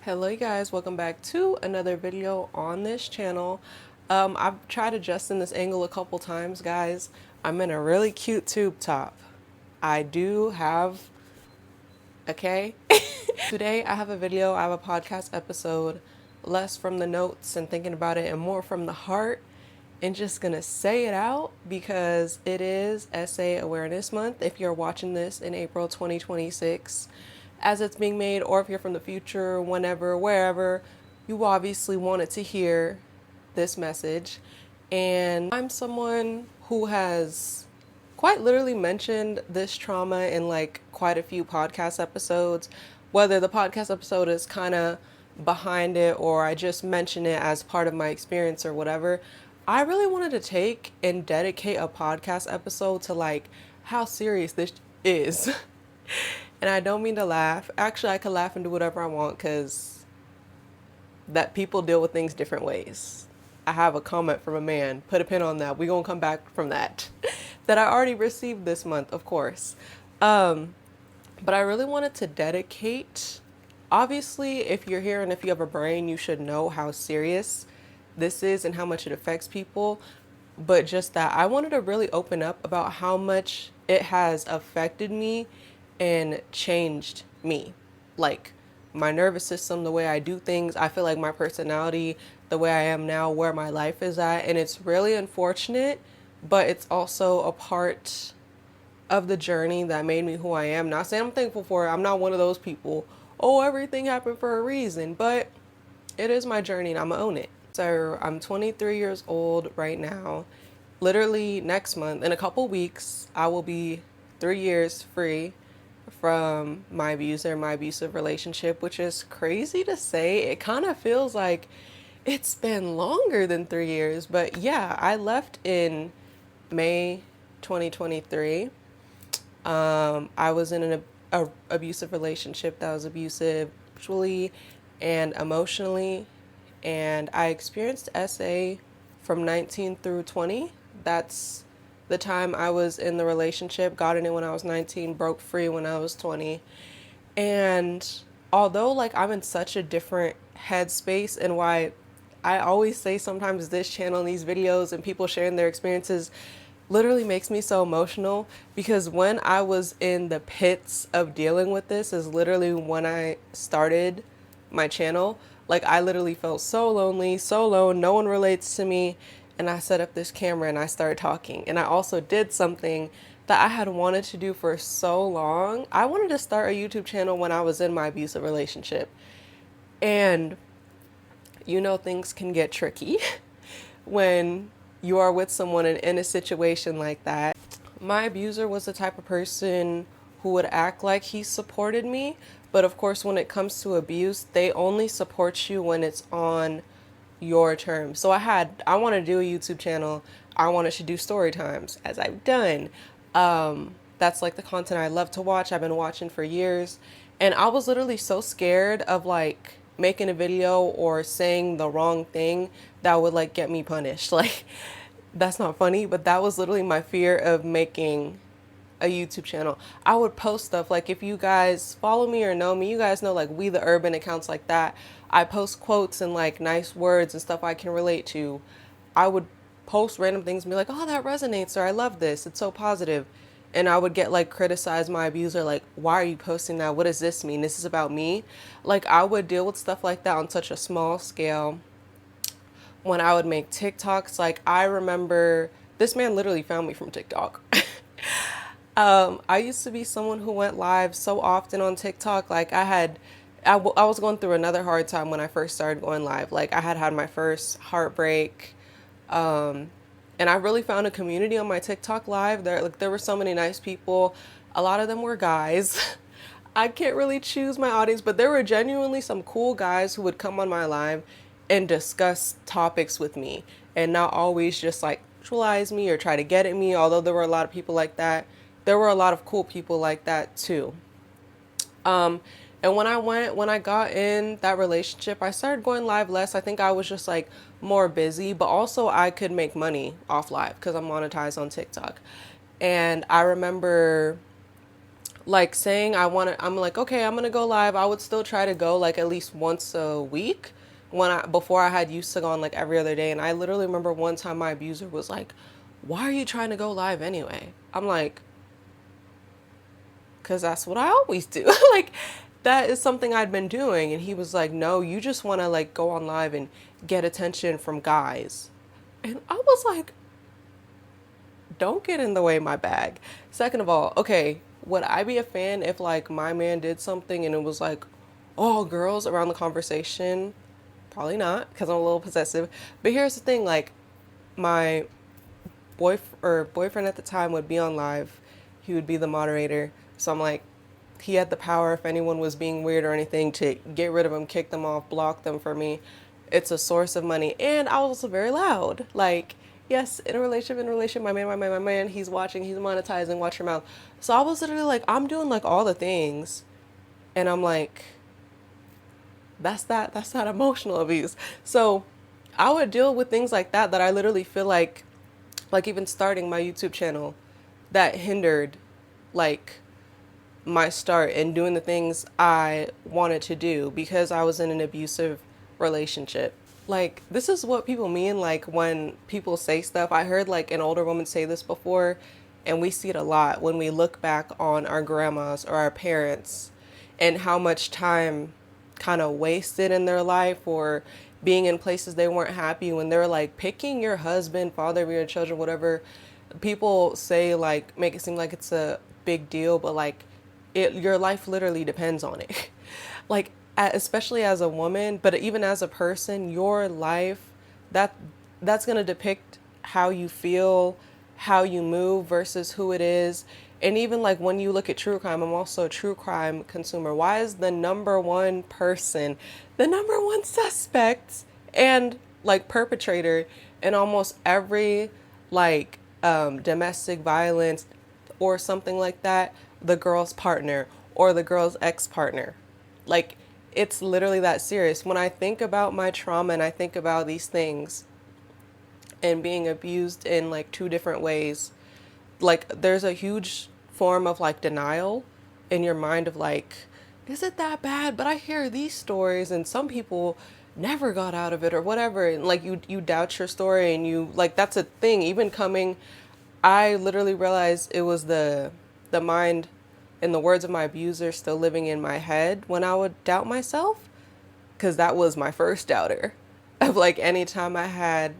Hello you guys, welcome back to another video on this channel. I've tried adjusting this angle a couple times, guys. I'm in a really cute tube top. I do have, okay? Today I have a video, I have a podcast episode, less from the notes and thinking about it and more from the heart, and just gonna say it out because it is Essay Awareness Month. If you're watching this in April 2026 as it's being made, or if you're from the future, whenever, wherever, you obviously wanted to hear this message. And I'm someone who has quite literally mentioned this trauma in like quite a few podcast episodes, whether the podcast episode is kind of behind it or I just mention it as part of my experience or whatever. I really wanted to take and dedicate a podcast episode to like how serious this is. And I don't mean to laugh. Actually, I can laugh and do whatever I want because that people deal with things different ways. I have a comment from a man. Put a pin on that. We're going to come back from that. That I already received this month, of course. But I really wanted to dedicate. Obviously, if you're here and if you have a brain, you should know how serious this is and how much it affects people. But just that, I wanted to really open up about how much it has affected me and changed me. Like my nervous system, the way I do things, I feel like my personality, the way I am now, where my life is at. And it's really unfortunate, but it's also a part of the journey that made me who I am. Not saying I'm thankful for it. I'm not one of those people, oh, everything happened for a reason, but it is my journey and I'm gonna own it. So I'm 23 years old right now. Literally next month, in a couple weeks, I will be 3 years free from my abuser, my abusive relationship, which is crazy to say. It kind of feels like it's been longer than 3 years, but yeah, I left in May 2023. I was in an abusive relationship that was abusive sexually and emotionally, and I experienced SA from 19 through 20. That's the time I was in the relationship, got in it when I was 19, broke free when I was 20. And although like I'm in such a different headspace, and why I always say sometimes this channel and these videos and people sharing their experiences literally makes me so emotional, because when I was in the pits of dealing with this is literally when I started my channel. Like I literally felt so lonely, so alone, no one relates to me. And I set up this camera and I started talking. And I also did something that I had wanted to do for so long. I wanted to start a YouTube channel when I was in my abusive relationship. And you know, things can get tricky when you are with someone and in a situation like that. My abuser was the type of person who would act like he supported me, but of course when it comes to abuse, they only support you when it's on your terms. So I wanted to do a YouTube channel. I wanted to do story times, as I've done. That's like the content I love to watch. I've been watching for years. And I was literally so scared of like making a video or saying the wrong thing that would like get me punished. Like that's not funny, but that was literally my fear of making a YouTube channel. I would post stuff like, if you guys follow me or know me, you guys know like We the Urban accounts like that. I post quotes and like nice words and stuff I can relate to. I would post random things and be like, oh, that resonates, or I love this, it's so positive. And I would get like criticized my abuser, like, why are you posting that? What does this mean? This is about me. Like I would deal with stuff like that on such a small scale when I would make TikToks. Like I remember this man literally found me from TikTok. I used to be someone who went live so often on TikTok. Like I was going through another hard time when I first started going live. Like I had my first heartbreak. And I really found a community on my TikTok live. There were so many nice people. A lot of them were guys. I can't really choose my audience, but there were genuinely some cool guys who would come on my live and discuss topics with me and not always just like sexualize me or try to get at me. Although there were a lot of people like that, there were a lot of cool people like that too. And when I got in that relationship, I started going live less. I think I was just like more busy, but also I could make money off live because I'm monetized on TikTok. And I remember like saying I'm like, okay, I'm gonna go live. I would still try to go like at least once a week before I had used to go on like every other day. And I literally remember one time my abuser was like, why are you trying to go live anyway? I'm like, because that's what I always do. Like, that is something I'd been doing. And he was like, no, you just want to like go on live and get attention from guys. And I was like, don't get in the way of my bag. Second of all, okay, would I be a fan if like my man did something and it was like all girls around the conversation? Probably not, because I'm a little possessive. But here's the thing, like my boyfriend at the time would be on live. He would be the moderator. So I'm like, he had the power if anyone was being weird or anything to get rid of them, kick them off, block them for me. It's a source of money. And I was also very loud. Like, yes, in a relationship, my man, he's watching, he's monetizing, watch your mouth. So I was literally like, I'm doing like all the things. And I'm like, that's not emotional abuse. So I would deal with things like that I literally feel like even starting my YouTube channel that hindered like my start and doing the things I wanted to do because I was in an abusive relationship. Like, this is what people mean, like, when people say stuff. I heard, like, an older woman say this before, and we see it a lot when we look back on our grandmas or our parents and how much time kind of wasted in their life or being in places they weren't happy when they're, like, picking your husband, father of your children, whatever. People say, like, make it seem like it's a big deal, but, like, your life literally depends on it. Like, especially as a woman, but even as a person, your life, that that's going to depict how you feel, how you move versus who it is. And even like when you look at true crime, I'm also a true crime consumer. Why is the number one person, the number one suspect and like perpetrator in almost every like domestic violence or something like that, the girl's partner or the girl's ex-partner? Like, it's literally that serious. When I think about my trauma and I think about these things and being abused in like two different ways, like there's a huge form of like denial in your mind of like, is it that bad? But I hear these stories and some people never got out of it or whatever. And like you doubt your story and you like, that's a thing. Even coming, I literally realized it was the mind and the words of my abuser still living in my head when I would doubt myself, because that was my first doubter of like anytime I had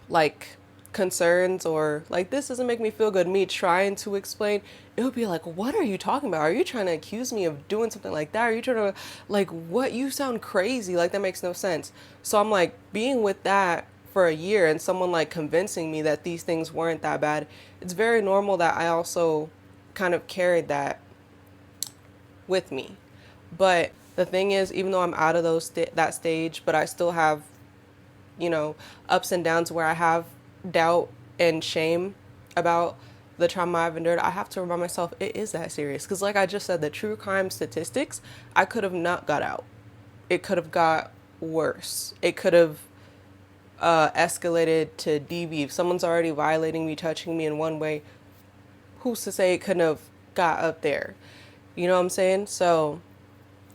like concerns or like this doesn't make me feel good, me trying to explain, it would be like, what are you talking about? Are you trying to accuse me of doing something like that? Are you trying to like, what, you sound crazy, like that makes no sense. So I'm like being with that for a year and someone like convincing me that these things weren't that bad, it's very normal that I also kind of carried that with me. But the thing is, even though I'm out of that stage, but I still have, you know, ups and downs where I have doubt and shame about the trauma I've endured, I have to remind myself it is that serious. Because like I just said, the true crime statistics, I could have not got out. It could have got worse. It could have escalated to DV. If someone's already violating me, touching me in one way, who's to say it couldn't have got up there? You know what I'm saying? So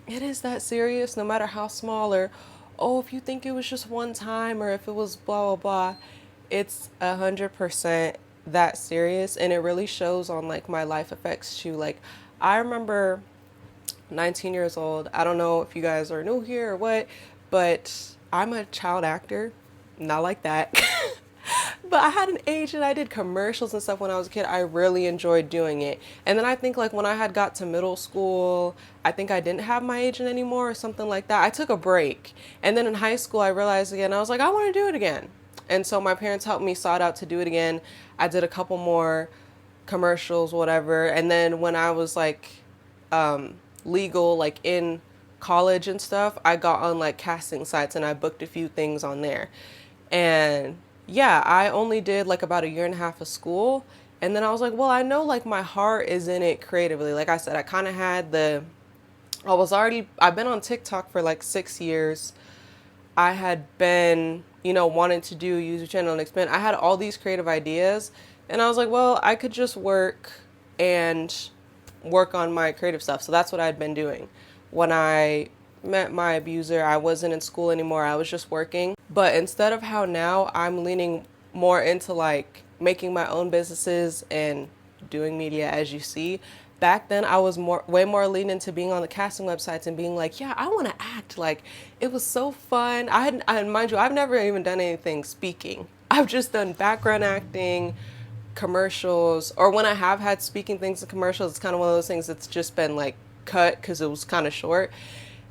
it is that serious, no matter how small or, oh, if you think it was just one time or if it was blah, blah, blah, it's 100% that serious. And it really shows on like my life effects too. Like I remember 19 years old. I don't know if you guys are new here or what, but I'm a child actor. Not like that. But I had an agent. I did commercials and stuff when I was a kid. I really enjoyed doing it. And then I think like when I had got to middle school, I think I didn't have my agent anymore or something like that. I took a break. And then in high school, I realized again, I was like, I want to do it again. And so my parents helped me sought out to do it again. I did a couple more commercials, whatever. And then when I was like legal, like in college and stuff, I got on like casting sites and I booked a few things on there. And yeah, I only did like about a year and a half of school. And then I was like, well, I know like my heart is in it creatively. Like I said, I kind of had I've been on TikTok for like 6 years. I had been, you know, wanting to do a YouTube channel and expand. I had all these creative ideas and I was like, well, I could just work and work on my creative stuff. So that's what I'd been doing. When I met my abuser, I wasn't in school anymore. I was just working. But instead of how now I'm leaning more into like making my own businesses and doing media, as you see, back then I was way more leaning into being on the casting websites and being like, yeah, I want to act. Like, it was so fun. Mind you, I've never even done anything speaking. I've just done background acting, commercials, or when I have had speaking things in commercials, it's kind of one of those things that's just been like cut because it was kind of short.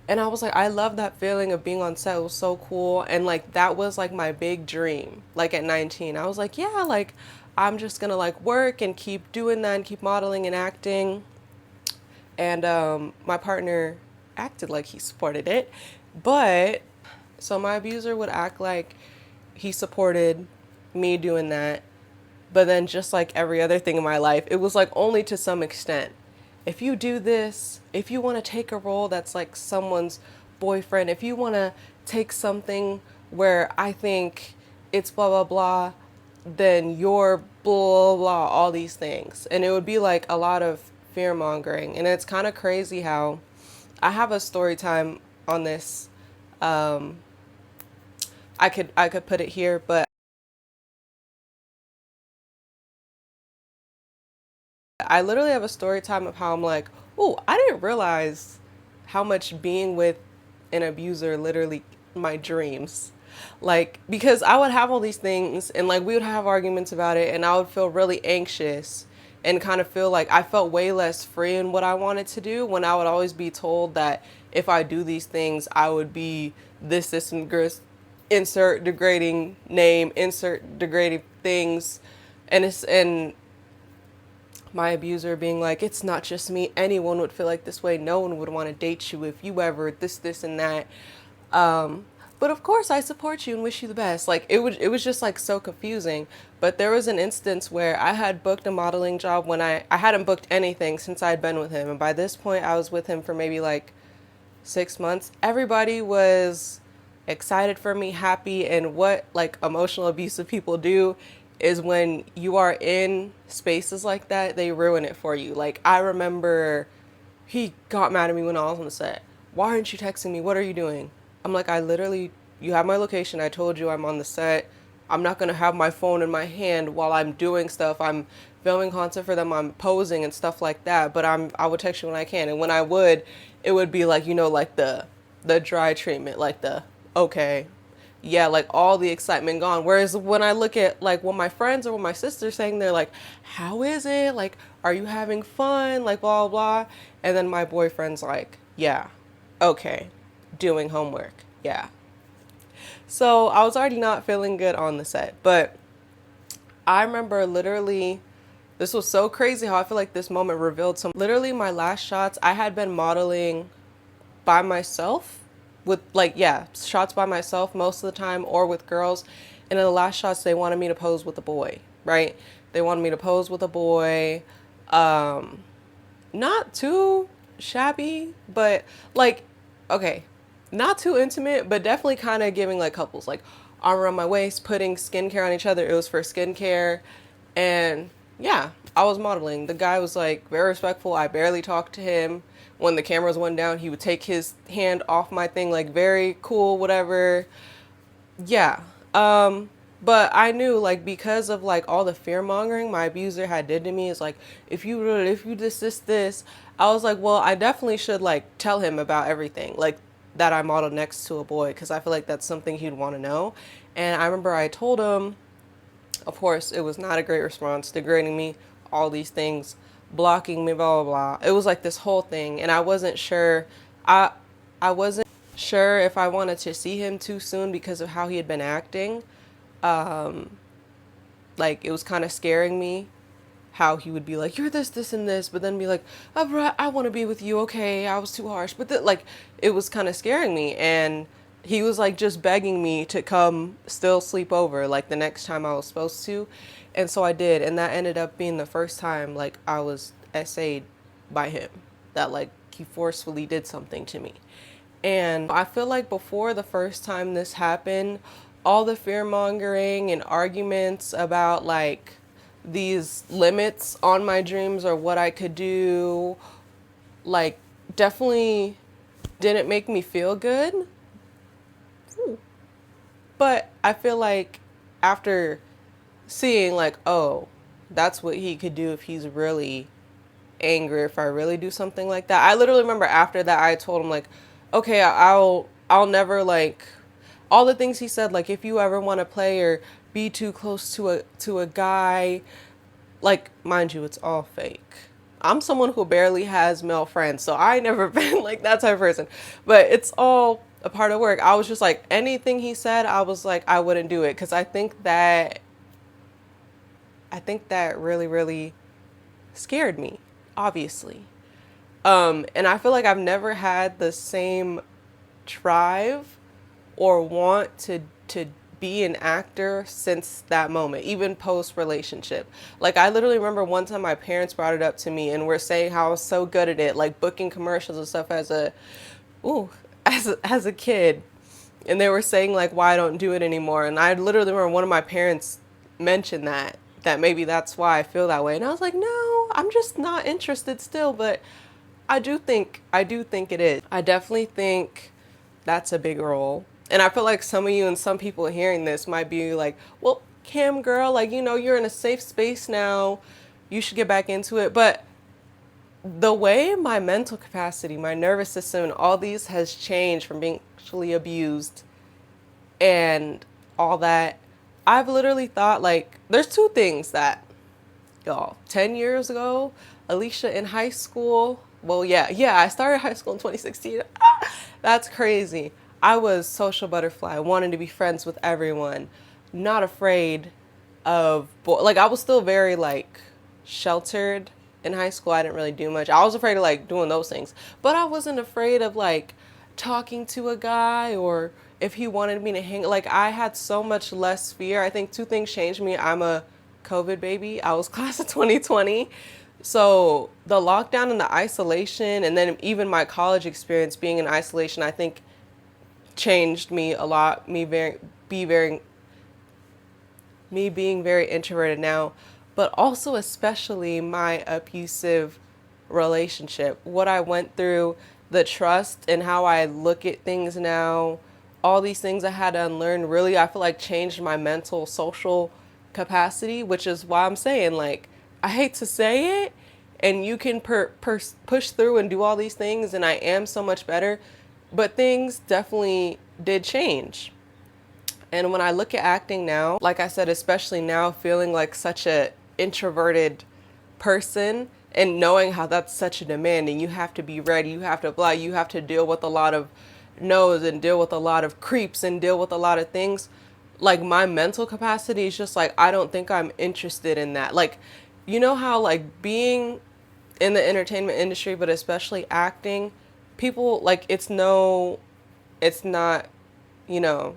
And I was like, I love that feeling of being on set. It was so cool. And like, that was like my big dream. Like at 19, I was like, yeah, like I'm just gonna like work and keep doing that and keep modeling and acting. And my partner acted like he supported it. But so my abuser would act like he supported me doing that. But then just like every other thing in my life, it was like only to some extent. If you do this, if you want to take a role that's like someone's boyfriend, if you want to take something where I think it's blah, blah, blah, then you're blah, blah, blah, all these things. And it would be like a lot of fear mongering. And it's kind of crazy how I have a story time on this. I could put it here, but I literally have a story time of how I'm like, oh, I didn't realize how much being with an abuser literally my dreams. Like, because I would have all these things and like we would have arguments about it and I would feel really anxious and kind of feel like I felt way less free in what I wanted to do when I would always be told that if I do these things, I would be this, and insert degrading name, insert degrading things. And my abuser being like, it's not just me. Anyone would feel like this way. No one would want to date you if you ever this, and that. But of course, I support you and wish you the best. Like, it was just like so confusing. But there was an instance where I had booked a modeling job when I hadn't booked anything since I'd been with him. And by this point, I was with him for maybe like 6 months. Everybody was excited for me, happy. And what like emotional abusive people do is when you are in spaces like that, they ruin it for you. Like, I remember he got mad at me when I was on the set. Why aren't you texting me? What are you doing? I'm like, you have my location. I told you I'm on the set. I'm not going to have my phone in my hand while I'm doing stuff. I'm filming content for them. I'm posing and stuff like that. But I would text you when I can. And when I would, it would be like, like the dry treatment, like okay, yeah, like all the excitement gone. Whereas when I look at like what my friends or what my sister's saying, they're like, how is it? Like, are you having fun? Like, blah, blah. And then my boyfriend's like, yeah, okay, doing homework. Yeah. So I was already not feeling good on the set. But I remember literally, this was so crazy how I feel like this moment revealed some. Literally, my last shots, I had been modeling by myself with like, yeah, shots by myself most of the time or with girls. And in the last shots, they wanted me to pose with a boy, right? They wanted me to pose with a boy. Not too shabby, but like, okay, not too intimate, but definitely kind of giving like couples, like arm around my waist, putting skincare on each other. It was for skincare. And yeah, I was modeling. The guy was like very respectful. I barely talked to him. When the cameras went down, he would take his hand off my thing, like very cool, whatever. Yeah. But I knew like because of like all the fear mongering my abuser had did to me is like, if you this, I was like, well, I definitely should like tell him about everything. Like that I modeled next to a boy because I feel like that's something he'd want to know. And I remember I told him, of course, it was not a great response, degrading me, all these things, blocking me, blah, blah, blah. It was like this whole thing. And I wasn't sure. I wasn't sure if I wanted to see him too soon because of how he had been acting. Like, it was kind of scaring me how he would be like, you're this, and this, but then be like, oh, I want to be with you. Okay, I was too harsh. But like, it was kind of scaring me. And he was like just begging me to come still sleep over like the next time I was supposed to. And so I did. And that ended up being the first time like I was essayed by him, that like he forcefully did something to me. And I feel like before the first time this happened, all the fear mongering and arguments about like these limits on my dreams or what I could do, like, definitely didn't make me feel good. But I feel like after seeing, like, oh, that's what he could do if he's really angry, if I really do something like that. I literally remember after that, I told him, like, okay, I'll never, like, all the things he said, like, if you ever want to play or be too close to a guy, like, mind you, it's all fake. I'm someone who barely has male friends, so I never been like that type of person. But it's all a part of work. I was just like, anything he said, I was like, I wouldn't do it because I think that really, really scared me, obviously. And I feel like I've never had the same drive or want to be an actor since that moment, even post relationship. Like, I literally remember one time my parents brought it up to me and were saying how I was so good at it, like booking commercials and stuff ooh, as a kid. And they were saying like why I don't do it anymore. And I literally remember one of my parents mentioned that maybe that's why I feel that way. And I was like, no, I'm just not interested still, but I do think it is. I definitely think that's a big role. And I feel like some of you and some people hearing this might be like, well, Cam girl, like, you're in a safe space now. You should get back into it. But the way my mental capacity, my nervous system, and all these has changed from being actually abused and all that, I've literally thought, like, there's two things that, y'all, 10 years ago, Alicia in high school, well, yeah, I started high school in 2016. That's crazy. I was social butterfly, wanting to be friends with everyone, not afraid of, like, I was still very, like, sheltered in high school. I didn't really do much. I was afraid of, like, doing those things. But I wasn't afraid of, like, talking to a guy or if he wanted me to hang. Like, I had so much less fear. I think two things changed me. I'm a COVID baby. I was class of 2020. So the lockdown and the isolation, and then even my college experience being in isolation, I think changed me a lot. Me being very introverted now, but also especially my abusive relationship, what I went through, the trust and how I look at things now, all these things I had to unlearn really, I feel like changed my mental social capacity, which is why I'm saying, like, I hate to say it, and you can push through and do all these things, and I am so much better, but things definitely did change. And when I look at acting now, like I said, especially now feeling like such a introverted person and knowing how that's such a demand and you have to be ready, you have to apply, you have to deal with a lot of no's and deal with a lot of creeps and deal with a lot of things. Like, my mental capacity is just like, I don't think I'm interested in that. Like, you know how, like, being in the entertainment industry, but especially acting, people, like, it's not, you know,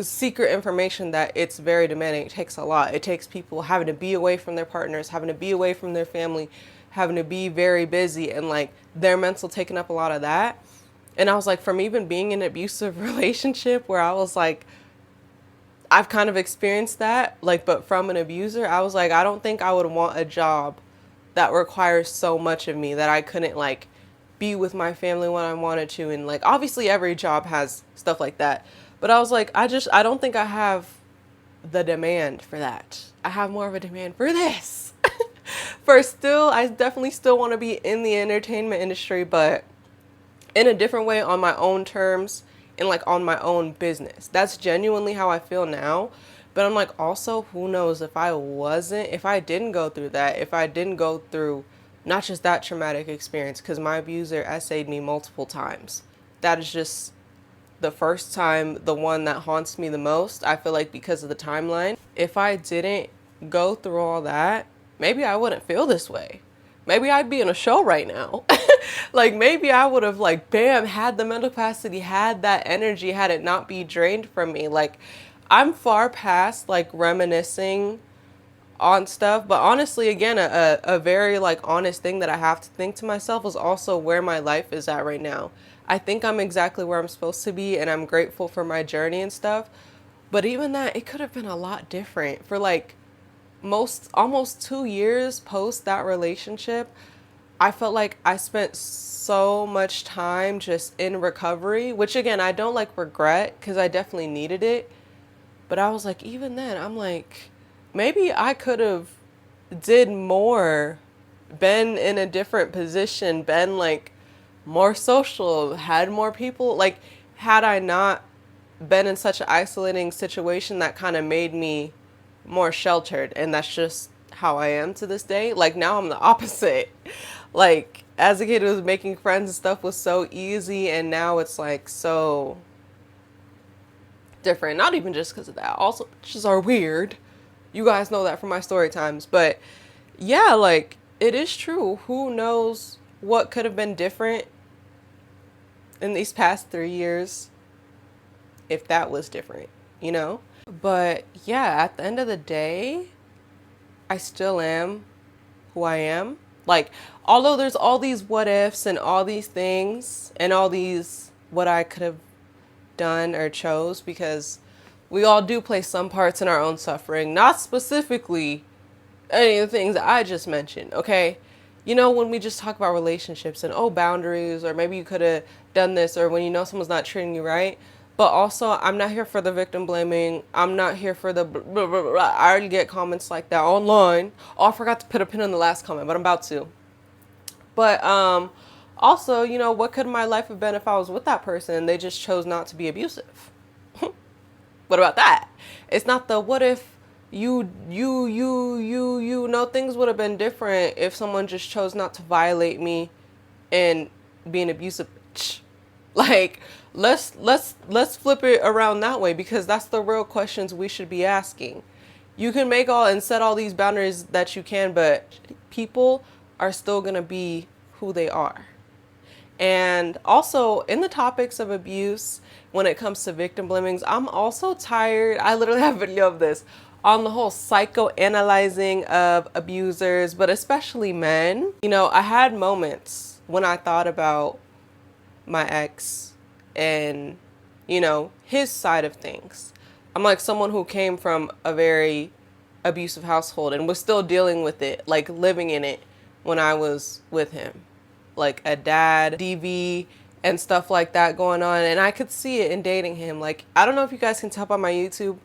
secret information that it's very demanding. It takes a lot. It takes people having to be away from their partners, having to be away from their family, having to be very busy, and like their mental taking up a lot of that. And I was like, from even being in an abusive relationship where I was like, I've kind of experienced that, like, but from an abuser, I was like, I don't think I would want a job that requires so much of me that I couldn't, like, be with my family when I wanted to. And, like, obviously every job has stuff like that. But I was like, I don't think I have the demand for that. I have more of a demand for this. I definitely still want to be in the entertainment industry, but in a different way, on my own terms, and like on my own business. That's genuinely how I feel now. But I'm like, also, who knows, if I didn't go through that, if I didn't go through not just that traumatic experience, because my abuser essayed me multiple times. That is just the first time, the one that haunts me the most, I feel like, because of the timeline. If I didn't go through all that, maybe I wouldn't feel this way. Maybe I'd be in a show right now. Like, maybe I would have, like, bam, had the mental capacity, had that energy, had it not be drained from me. Like, I'm far past, like, reminiscing on stuff. But honestly, again, a very, like, honest thing that I have to think to myself is also where my life is at right now. I think I'm exactly where I'm supposed to be, and I'm grateful for my journey and stuff. But even that, it could have been a lot different for, like, almost 2 years post that relationship, I felt like I spent so much time just in recovery, which again, I don't like regret because I definitely needed it. But I was like, even then, I'm like, maybe I could have did more, been in a different position, been like more social, had more people. Like, had I not been in such an isolating situation that kind of made me more sheltered. And that's just how I am to this day. Like, now I'm the opposite. Like, as a kid, it was making friends and stuff was so easy. And now it's like so different. Not even just because of that. Also, bitches are weird. You guys know that from my story times. But yeah, like, it is true. Who knows what could have been different in these past 3 years if that was different, you know? But yeah, at the end of the day, I still am who I am. Like, although there's all these what ifs and all these things and all these what I could have done or chose, because we all do play some parts in our own suffering, not specifically any of the things that I just mentioned, okay? You know, when we just talk about relationships and, oh, boundaries, or maybe you could have done this, or when you know someone's not treating you right. But also, I'm not here for the victim blaming. I'm not here for the blah, blah, blah, blah. I already get comments like that online. Oh, I forgot to put a pin on the last comment, but I'm about to. But also, you know, what could my life have been if I was with that person and they just chose not to be abusive? What about that? It's not the what if you know, things would have been different if someone just chose not to violate me and be an abusive bitch. Like, let's flip it around that way, because that's the real questions we should be asking. You can make all and set all these boundaries that you can, but people are still going to be who they are. And also, in the topics of abuse, when it comes to victim blamings, I'm also tired. I literally have a video of this on the whole psychoanalyzing of abusers, but especially men. You know, I had moments when I thought about my ex and, you know, his side of things. I'm like someone who came from a very abusive household and was still dealing with it, like living in it when I was with him. Like a dad, DV, and stuff like that going on. And I could see it in dating him. Like, I don't know if you guys can tell by my YouTube,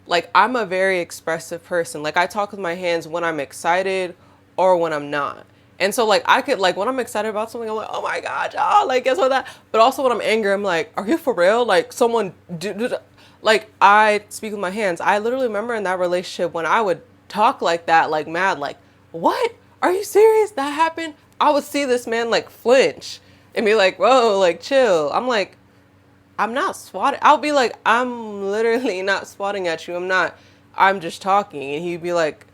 like, I'm a very expressive person. Like, I talk with my hands when I'm excited or when I'm not. And so, like, I could, like, when I'm excited about something, I'm like, oh my God, y'all, like, guess what that. But also when I'm angry, I'm like, are you for real? Like, someone, like, I speak with my hands. I literally remember in that relationship when I would talk like that, like, mad, like, what? Are you serious? That happened? I would see this man, like, flinch and be like, whoa, like, chill. I'm like, I'm not swatting. I'll be like, I'm literally not swatting at you. I'm just talking. And he'd be like,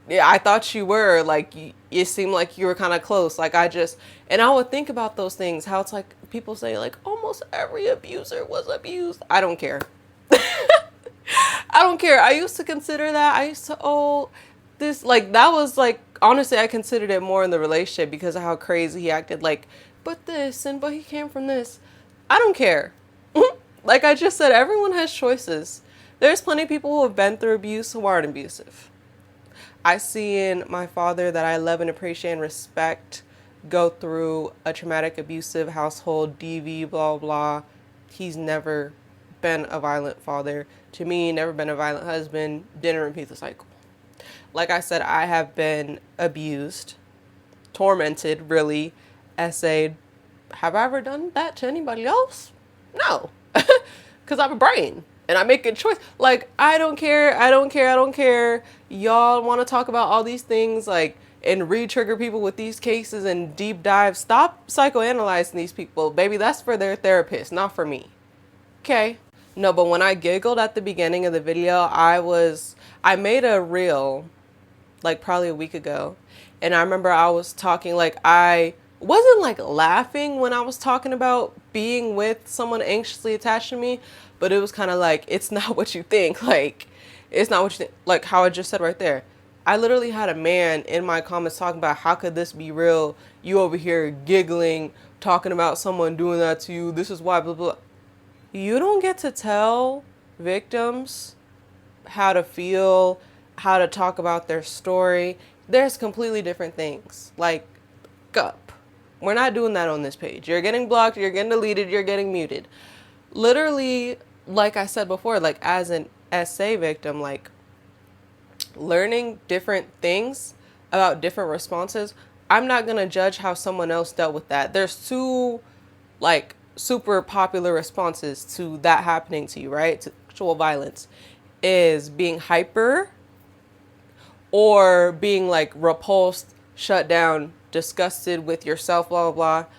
yeah, I thought you were, like, it seemed like you were kind of close. Like, and I would think about those things, how it's like, people say, like, almost every abuser was abused. I don't care. I don't care. I used to consider that. I used to, this, like, that was, like, honestly, I considered it more in the relationship because of how crazy he acted. Like, but he came from this. I don't care. Like I just said, everyone has choices. There's plenty of people who have been through abuse who aren't abusive. I see in my father that I love and appreciate and respect go through a traumatic abusive household, DV, blah, blah. He's never been a violent father to me, never been a violent husband, didn't repeat the cycle. Like I said, I have been abused, tormented, really, essayed. Have I ever done that to anybody else? No, because I have a brain and I make a choice. Like, I don't care. Y'all want to talk about all these things, like, and re-trigger people with these cases and deep dive. Stop psychoanalyzing these people. Baby, that's for their therapist, not for me. Okay? No, but when I giggled at the beginning of the video, I made a reel, like, probably a week ago. And I remember I was talking, like, I wasn't like laughing when I was talking about being with someone anxiously attached to me, but it was kind of like, it's not what you think. Like, it's not what you think. Like how I just said right there. I literally had a man in my comments talking about, how could this be real? You over here giggling, talking about someone doing that to you. This is why, blah, blah. You don't get to tell victims how to feel how to talk about their story. There's completely different things. Like, up. We're not doing that on this page. You're getting blocked, you're getting deleted, you're getting muted. Literally, like I said before, like as an SA victim, like learning different things about different responses, I'm not going to judge how someone else dealt with that. There's two like super popular responses to that happening to you, right? To sexual violence is being hyper or being like repulsed, shut down, disgusted with yourself, blah, blah, blah.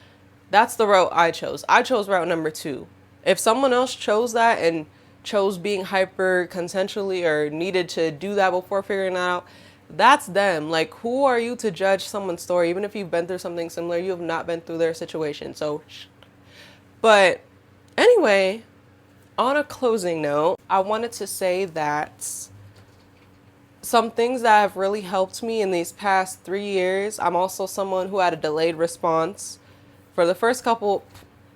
That's the route I chose. I chose route number 2. If someone else chose that and chose being hyper consensually or needed to do that before figuring it out, that's them. Like, who are you to judge someone's story? Even if you've been through something similar, you have not been through their situation. So, but anyway, on a closing note, I wanted to say that some things that have really helped me in these past 3 years, I'm also someone who had a delayed response. For the first couple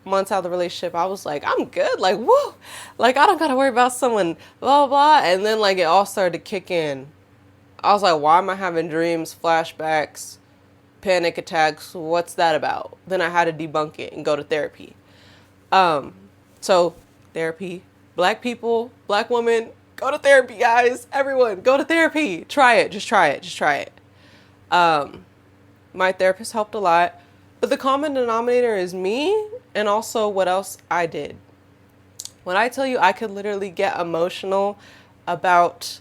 months out of the relationship, I was like, I'm good. Like, woo. Like, I don't got to worry about someone, blah, blah. And then, like, it all started to kick in. I was like, why am I having dreams, flashbacks, panic attacks? What's that about? Then I had to debunk it and go to therapy. So therapy, Black people, Black women, go to therapy, guys. Everyone, go to therapy. Try it. Just try it. Just try it. My therapist helped a lot. But the common denominator is me and also what else I did. When I tell you I could literally get emotional about...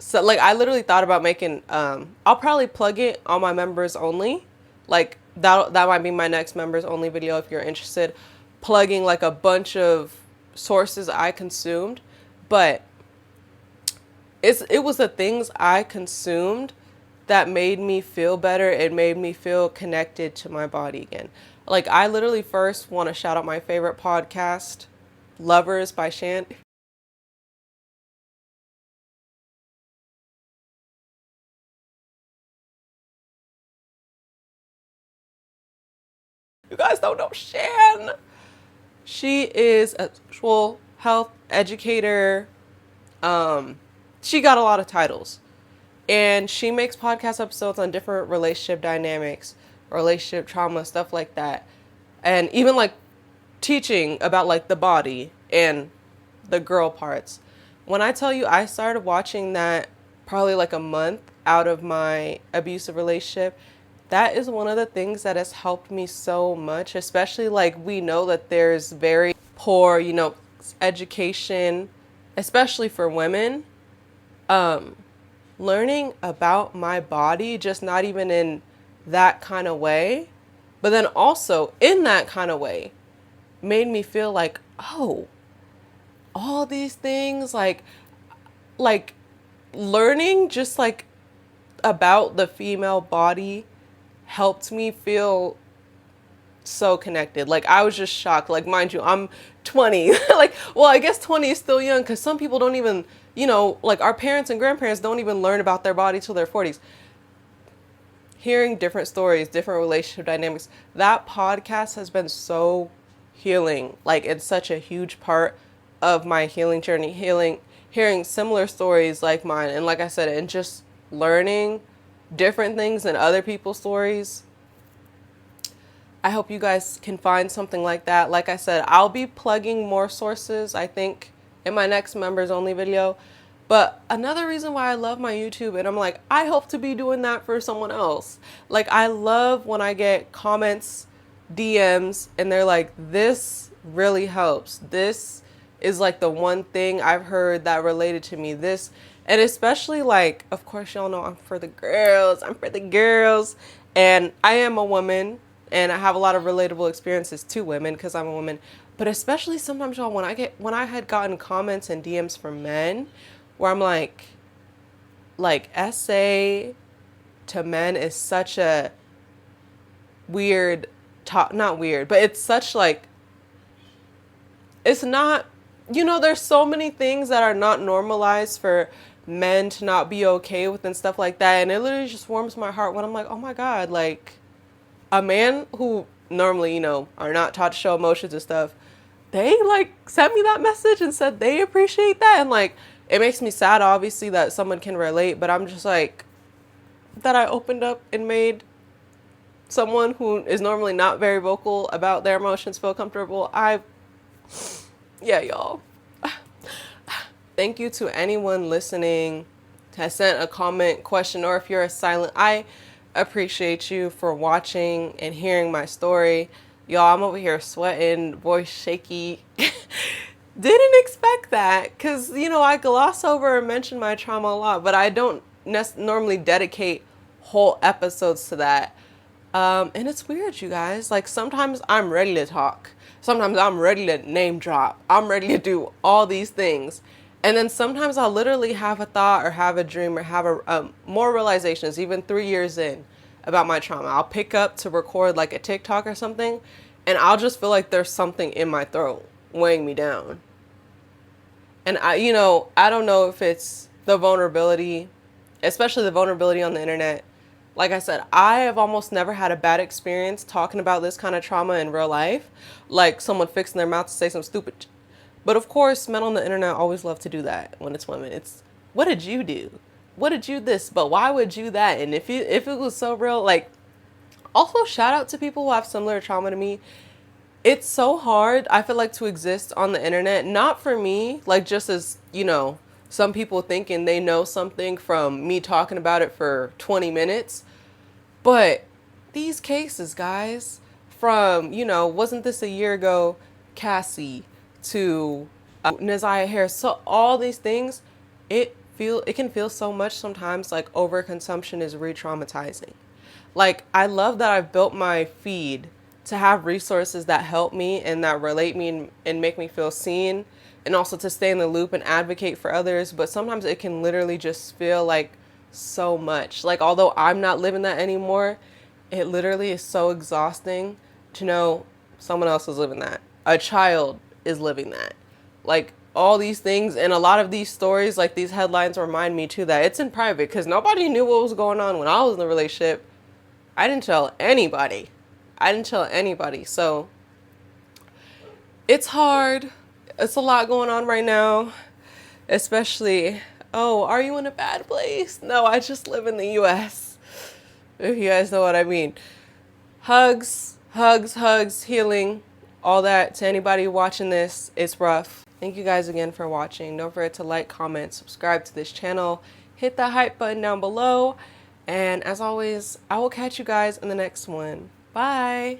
So, like, I literally thought about making... I'll probably plug it on my members only. Like, that might be my next members only video if you're interested. Plugging, like, a bunch of sources I consumed. But it was the things I consumed that made me feel better. It made me feel connected to my body again. Like, I literally first want to shout out my favorite podcast, Lovers by Shant. You guys don't know Shan. She is a sexual health educator. She got a lot of titles. And she makes podcast episodes on different relationship dynamics, relationship trauma, stuff like that. And even like teaching about like the body and the girl parts. When I tell you I started watching that probably like a month out of my abusive relationship, that is one of the things that has helped me so much, especially like we know that there's very poor, education, especially for women. Learning about my body, just not even in that kind of way, but then also in that kind of way, made me feel like, oh, all these things, like learning just like about the female body helped me feel so connected. Like, I was just shocked. Like, mind you, I'm 20. Like, well, I guess 20 is still young because some people don't even, like our parents and grandparents don't even learn about their body till their 40s. Hearing different stories, different relationship dynamics, that podcast has been so healing. Like, it's such a huge part of my healing journey, hearing similar stories like mine. And like I said, and just learning different things in other people's stories. I hope you guys can find something like that. Like I said, I'll be plugging more sources, I think, in my next members only video. But another reason why I love my YouTube, and I'm like, I hope to be doing that for someone else. Like, I love when I get comments, DMs, and they're like, this really helps. This is like the one thing I've heard that related to me. This, and especially like, of course, y'all know I'm for the girls. And I am a woman. And I have a lot of relatable experiences to women because I'm a woman. But especially sometimes, y'all, when I had gotten comments and DMs from men where I'm like SA to men is such a weird, not weird, but it's such like, it's not, there's so many things that are not normalized for men to not be okay with and stuff like that. And it literally just warms my heart when I'm like, oh my God, like, a man who normally, are not taught to show emotions and stuff, they like sent me that message and said they appreciate that. And like, It makes me sad, obviously, that someone can relate, but I'm just like, that I opened up and made someone who is normally not very vocal about their emotions feel comfortable. Yeah, y'all. Thank you to anyone listening, has sent a comment, question, or if you're a silent, I appreciate you for watching and hearing my story. Y'all, I'm over here sweating, voice shaky. Didn't expect that because, you know, I gloss over and mention my trauma a lot, but I don't normally dedicate whole episodes to that. And it's weird, you guys. Like, sometimes I'm ready to talk. Sometimes I'm ready to name drop. I'm ready to do all these things. And then sometimes I'll literally have a thought or have a dream or have more realizations, even 3 years in, about my trauma. I'll pick up to record like a TikTok or something, and I'll just feel like there's something in my throat weighing me down. And I don't know if it's the vulnerability, especially the vulnerability on the internet. Like I said, I have almost never had a bad experience talking about this kind of trauma in real life, like someone fixing their mouth to say some stupid. But of course, men on the internet always love to do that when it's women. It's, what did you do? What did you this? But why would you that? And if it was so real, like, also shout out to people who have similar trauma to me. It's so hard, I feel like, to exist on the internet. Not for me, like, just as, some people thinking they know something from me talking about it for 20 minutes. But these cases, guys, from, wasn't this a year ago, Cassie, to Naziah Harris, so all these things, it can feel so much sometimes like overconsumption is re-traumatizing. Like, I love that I've built my feed to have resources that help me and that relate me and make me feel seen, and also to stay in the loop and advocate for others. But sometimes it can literally just feel like so much. Like, although I'm not living that anymore, it literally is so exhausting to know someone else is living that. A child is living that. Like, all these things, and a lot of these stories, like these headlines, remind me too that it's in private, because nobody knew what was going on when I was in the relationship. I didn't tell anybody. So it's hard. It's a lot going on right now, especially, oh, are you in a bad place? No, I just live in the US, if you guys know what I mean. Hugs, healing, all that to anybody watching this. It's rough. Thank you guys again for watching. Don't forget to like, comment, subscribe to this channel, hit that hype button down below, and as always, I will catch you guys in the next one. Bye.